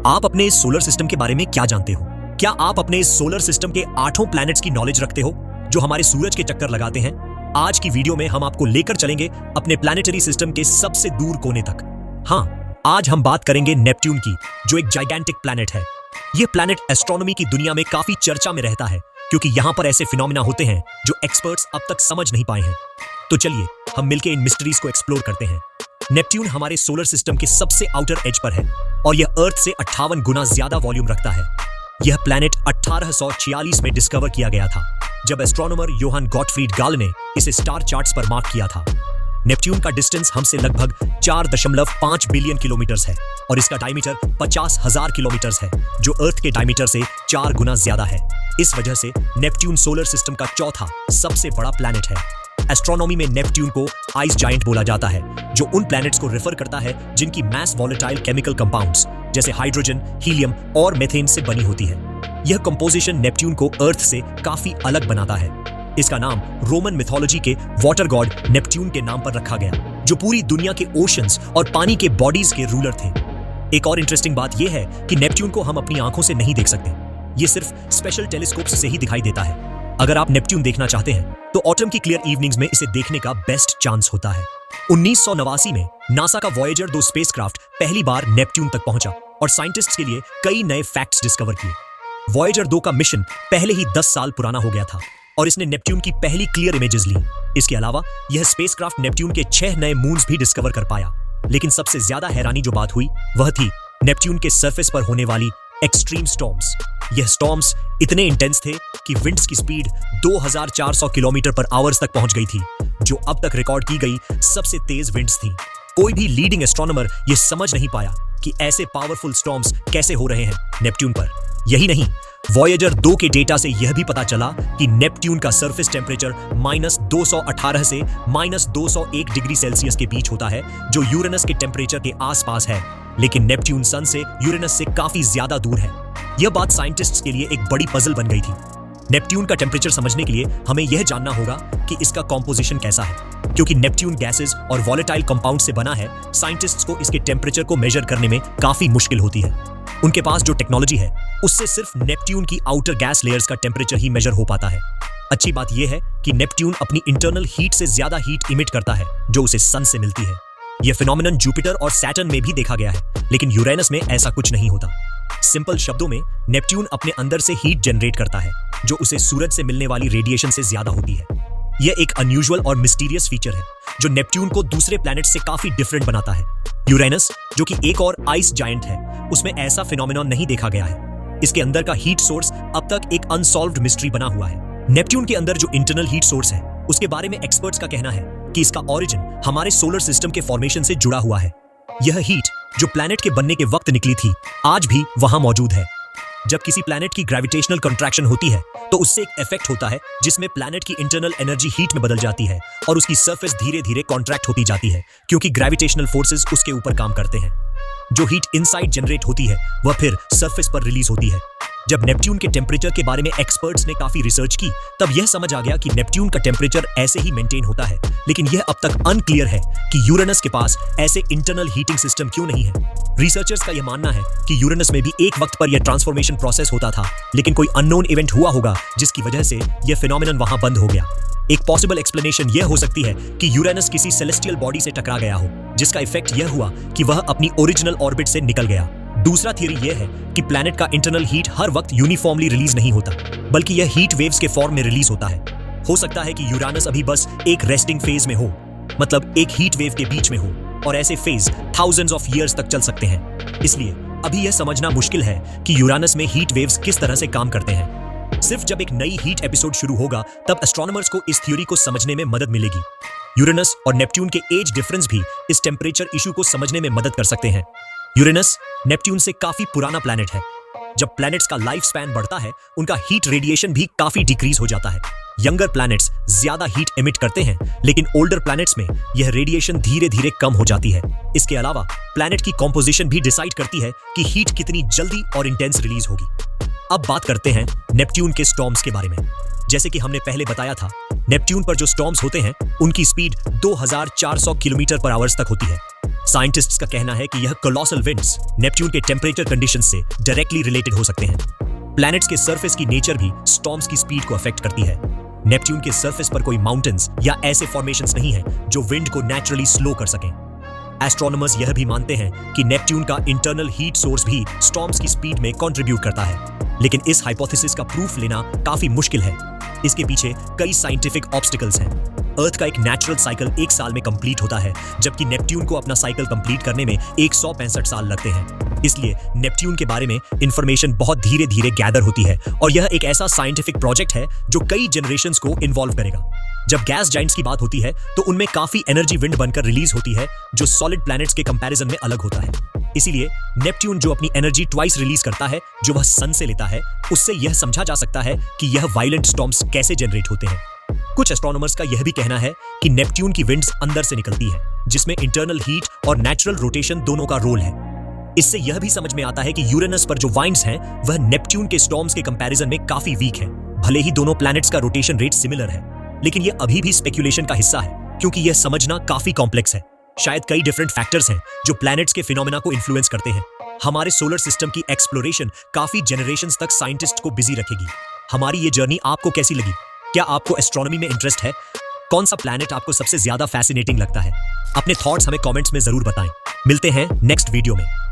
आप अपने solar system के बारे में क्या जानते हो? क्या आप अपने सोलर सिस्टम के 8 प्लैनेट्स की नॉलेज रखते हो जो हमारे सूरज के चक्कर लगाते हैं? आज की वीडियो में हम आपको लेकर चलेंगे अपने प्लैनेटरी सिस्टम के सबसे दूर कोने तक। हाँ, आज हम बात करेंगे नेपट्यून की, जो एक जाइगेंटिक प्लैनेट है। यह प्लैनेट एस्ट्रोनॉमी की दुनिया में काफी चर्चा में रहता है क्योंकि यहां पर ऐसे फिनोमिना होते हैं जो एक्सपर्ट्स अब तक समझ नहीं पाए हैं। तो चलिए हम मिलकर इन मिस्ट्रीज को एक्सप्लोर करते हैं। नेपट्यून हमारे सोलर सिस्टम के सबसे आउटर एज पर है और यह अर्थ से 58 गुना ज्यादा वॉल्यूम रखता है। यह प्लैनेट 1846 में डिस्कवर किया गया था, जब एस्ट्रोनॉमर योहान गॉटफ्रीड गाल ने इसे स्टार चार्ट्स पर मार्क किया था। नेपट्यून का डिस्टेंस हमसे लगभग 4.5 बिलियन किलोमीटर्स है और इसका डायमीटर 50,000 किलोमीटर्स है, जो अर्थ के डायमीटर से 4 गुना ज्यादा है। इस वजह से नेपट्यून सोलर सिस्टम का चौथा सबसे बड़ा प्लैनेट है। एस्ट्रोनॉमी में नेपट्यून को आइस जायंट बोला जाता है, जो उन प्लैनेट्स को रेफर करता है जिनकी मास वॉलेटाइल केमिकल कंपाउंड्स जैसे हाइड्रोजन, हीलियम और मीथेन से बनी होती है। यह कंपोजिशन नेपट्यून को अर्थ से काफी अलग बनाता है। इसका नाम रोमन मिथोलॉजी के वाटर गॉड नेपट्यून के नाम पर रखा गया, जो पूरी दुनिया के ओशंस और पानी के बॉडीज के रूलर थे। एक और इंटरेस्टिंग बात यह है कि नेपट्यून को हम अपनी आंखों से नहीं देख सकते, ये सिर्फ स्पेशल टेलीस्कोप्स से ही दिखाई देता है। अगर आप नेपट्यून देखना चाहते हैं तो ऑटम की क्लियर इवनिंग्स में इसे देखने का बेस्ट चांस होता है। 1989 में नासा का वॉयेजर 2 स्पेसक्राफ्ट पहली बार नेपट्यून तक पहुंचा और साइंटिस्ट्स के लिए कई नए फैक्ट्स डिस्कवर किए। वॉयेजर 2 का मिशन पहले ही 10 साल पुराना हो गया था और इसने नेपट्यून की पहली क्लियर इमेजेस ली। इसके अलावा यह स्पेसक्राफ्ट नेपट्यून के 6 नए मून्स भी डिस्कवर कर पाया। लेकिन सबसे ज्यादा हैरानी जो बात हुई वह थी नेपट्यून के सरफेस पर होने वाली एक्सट्रीम स्टॉर्म्स। यह स्टॉर्म्स इतने इंटेंस थे कि विंड्स की स्पीड 2400 किलोमीटर पर आवर्स तक पहुंच गई थी, जो अब तक रिकॉर्ड की गई सबसे तेज विंड्स थी। कोई भी लीडिंग एस्ट्रोनॉमर यह समझ नहीं पाया कि ऐसे पावरफुल स्टॉर्म्स कैसे हो रहे हैं नेपट्यून पर। यही नहीं, वॉयेजर 2 के डेटा से यह भी पता चला कि नेपट्यून का सरफेस टेम्परेचर -218 से -201 डिग्री सेल्सियस के बीच होता है, जो यूरेनस के टेम्परेचर के आसपास है। लेकिन नेपट्यून सन से यूरेनस से काफी ज्यादा दूर है। यह बात साइंटिस्ट्स के लिए एक बड़ी पजल बन गई थी। नेपट्यून का टेम्परेचर समझने के लिए हमें यह जानना होगा कि इसका कॉम्पोजिशन कैसा है। क्योंकि नेपट्यून गैसेस और वॉलेटाइल कंपाउंड से बना है, साइंटिस्ट्स को इसके टेम्परेचर को मेजर करने में काफी मुश्किल होती है। उनके पास जो टेक्नोलॉजी है उससे सिर्फ नेपट्यून की आउटर गैस लेयर्स का टेम्परेचर ही मेजर हो पाता है। अच्छी बात यह है कि नेपट्यून अपनी इंटरनल हीट से ज्यादा हीट इमिट करता है जो उसे सन से मिलती है। यह फिनोमिनन जुपिटर और सैटर्न में भी देखा गया है, लेकिन यूरेनस में ऐसा कुछ नहीं होता। सिंपल शब्दों में, नेपट्यून अपने अंदर से हीट जनरेट करता है जो उसे सूरज से मिलने वाली रेडिएशन से ज्यादा होती है। यह एक अनयूजुअल और मिस्टीरियस फीचर है जो नेपट्यून को दूसरे प्लैनेट से काफी डिफरेंट बनाता है। यूरेनस, जो कि एक और आइस जायंट है, उसमें ऐसा फिनोमिनन नहीं देखा गया है। इसके अंदर का हीट सोर्स अब तक एक अनसॉल्व्ड मिस्ट्री बना हुआ है। नेपट्यून के अंदर जो इंटरनल हीट सोर्स है, उसके बारे में एक्सपर्ट्स का कहना है कि इसका ओरिजिन हमारे सोलर सिस्टम के फॉर्मेशन से जुड़ा हुआ है। यह हीट जो प्लैनेट के बनने के वक्त निकली थी, आज भी वहां मौजूद है। जब किसी प्लैनेट की ग्रेविटेशनल कंट्रैक्शन होती है तो उससे एक इफेक्ट होता है जिसमें प्लैनेट की इंटरनल एनर्जी हीट में बदल जाती है और उसकी सरफेस धीरे धीरे कॉन्ट्रैक्ट होती जाती है, क्योंकि ग्रेविटेशनल फोर्सेस उसके ऊपर काम करते हैं। जो हीट इनसाइड जनरेट होती है वह फिर सरफेस पर रिलीज होती है। जब नेपट्यून के टेम्परेचर के बारे में एक्सपर्ट्स ने काफी रिसर्च की, तब यह समझ आ गया कि नेपट्यून का टेम्परेचर ऐसे ही मेंटेन होता है, लेकिन यह अब तक अनक्लियर है कि यूरेनस के पास ऐसे इंटरनल हीटिंग सिस्टम क्यों नहीं है। रिसर्चर्स का यह मानना है कि यूरेनस में भी एक वक्त पर यह ट्रांसफॉर्मेशन प्रोसेस होता था, लेकिन कोई अननोन इवेंट हुआ होगा जिसकी वजह से यह फिनोमिनन वहां बंद हो गया। एक पॉसिबल एक्सप्लेनेशन यह हो सकती है कि यूरेनस किसी सेलेस्टियल बॉडी से टकरा गया हो, जिसका इफेक्ट यह हुआ कि वह अपनी ओरिजिनल ऑर्बिट से निकल गया। दूसरा थियरी यह है कि प्लैनेट का इंटरनल हीट हर वक्त यूनिफॉर्मली रिलीज नहीं होता, बल्कि यह हीट वेव्स के फॉर्म में रिलीज होता है। हो सकता है कि यूरेनस अभी बस एक रेस्टिंग फेज में हो, मतलब एक हीट वेव के बीच में हो, और ऐसे फेज थाउजेंड्स ऑफ ईयर्स तक चल सकते हैं। इसलिए अभी यह समझना मुश्किल है कि यूरेनस में हीट वेव्स किस तरह से काम करते हैं। सिर्फ जब एक नई हीट एपिसोड शुरू होगा तब एस्ट्रोनॉमर्स को इस थ्योरी को समझने में मदद मिलेगी। यूरेनस और नेपट्यून के एज डिफरेंस भी इस टेम्परेचर इशू को समझने में मदद कर सकते हैं। यूरेनस नेपट्यून से काफी पुराना प्लैनेट है। जब प्लैनेट्स का लाइफ स्पैन बढ़ता है, उनका हीट रेडिएशन भी काफी डिक्रीज हो जाता है। यंगर प्लैनेट्स ज्यादा हीट एमिट करते हैं, लेकिन ओल्डर प्लैनेट्स में यह रेडिएशन धीरे धीरे कम हो जाती है। इसके अलावा प्लैनेट की कॉम्पोजिशन भी डिसाइड करती है कि हीट कितनी जल्दी और इंटेंस रिलीज होगी। अब बात करते हैं नेपट्यून के स्टॉर्म्स के बारे में। जैसे कि हमने पहले बताया था, नेपट्यून पर जो स्टॉर्म्स होते हैं उनकी स्पीड 2400 किलोमीटर पर आवर्स तक होती है। साइंटिस्ट्स का कहना है कि यह कोलोसल विंड्स नेपच्यून के टेम्परेचर कंडीशंस से डायरेक्टली रिलेटेड हो सकते हैं। प्लैनेट्स के सरफेस की नेचर भी स्टॉर्म्स की स्पीड को अफेक्ट करती है। नेपच्यून के सरफेस पर कोई माउंटेन्स या ऐसे फॉर्मेशंस नहीं हैं जो विंड को नेचुरली स्लो कर सकें। एस्ट्रोनॉमर्स यह भी मानते हैं कि नेपच्यून का इंटरनल हीट सोर्स भी स्टॉर्म्स की स्पीड में कंट्रीब्यूट करता है, लेकिन इस हाइपोथेसिस का प्रूफ लेना काफी मुश्किल है। इसके पीछे कई साइंटिफिक ऑब्स्टिकल्स हैं। अर्थ का एक नेचुरल साइकिल 1 साल में कंप्लीट होता है, जबकि नेपट्यून को अपना साइकिल कंप्लीट करने में 165 साल लगते हैं। इसलिए नेपट्यून के बारे में इंफॉर्मेशन बहुत धीरे धीरे गैदर होती है और यह एक ऐसा साइंटिफिक प्रोजेक्ट है जो कई जनरेशंस को इन्वॉल्व करेगा। जब गैस जाइंट्स की बात होती है तो उनमें काफी एनर्जी विंड बनकर रिलीज होती है, जो सॉलिड प्लैनेट्स के कंपैरिजन में अलग होता है। इसीलिए नेपट्यून जो अपनी एनर्जी ट्वाइस रिलीज करता है जो वह सन से लेता है, उससे यह समझा जा सकता है कि यह वायलेंट स्टॉर्म्स कैसे जनरेट होते हैं। कुछ एस्ट्रोनॉमर्स का यह भी कहना है कि नेपट्यून की विंड्स अंदर से निकलती है, जिसमें इंटरनल हीट और नेचुरल रोटेशन दोनों का रोल है। इससे यह भी समझ में आता है कि यूरेनस पर जो वाइंड्स हैं वह नेपट्यून के स्टॉर्म्स के कंपैरिजन में काफी वीक है। भले ही दोनों प्लैनेट्स का रोटेशन रेट सिमिलर है, लेकिन यह अभी भी स्पेक्यूलेशन का हिस्सा है, क्योंकि यह समझना काफी कॉम्प्लेक्स है। शायद कई डिफरेंट फैक्टर्स हैं जो प्लैनेट्स के फिनोमेना को इन्फ्लुएंस करते हैं। हमारे सोलर सिस्टम की एक्सप्लोरेशन काफी जनरेशंस तक साइंटिस्ट को बिजी रखेगी। हमारी ये जर्नी आपको कैसी लगी? क्या आपको एस्ट्रोनॉमी में इंटरेस्ट है? कौन सा प्लैनेट आपको सबसे ज्यादा फैसिनेटिंग लगता है? अपने थॉट्स हमें कमेंट्स में जरूर बताएं। मिलते हैं नेक्स्ट वीडियो में।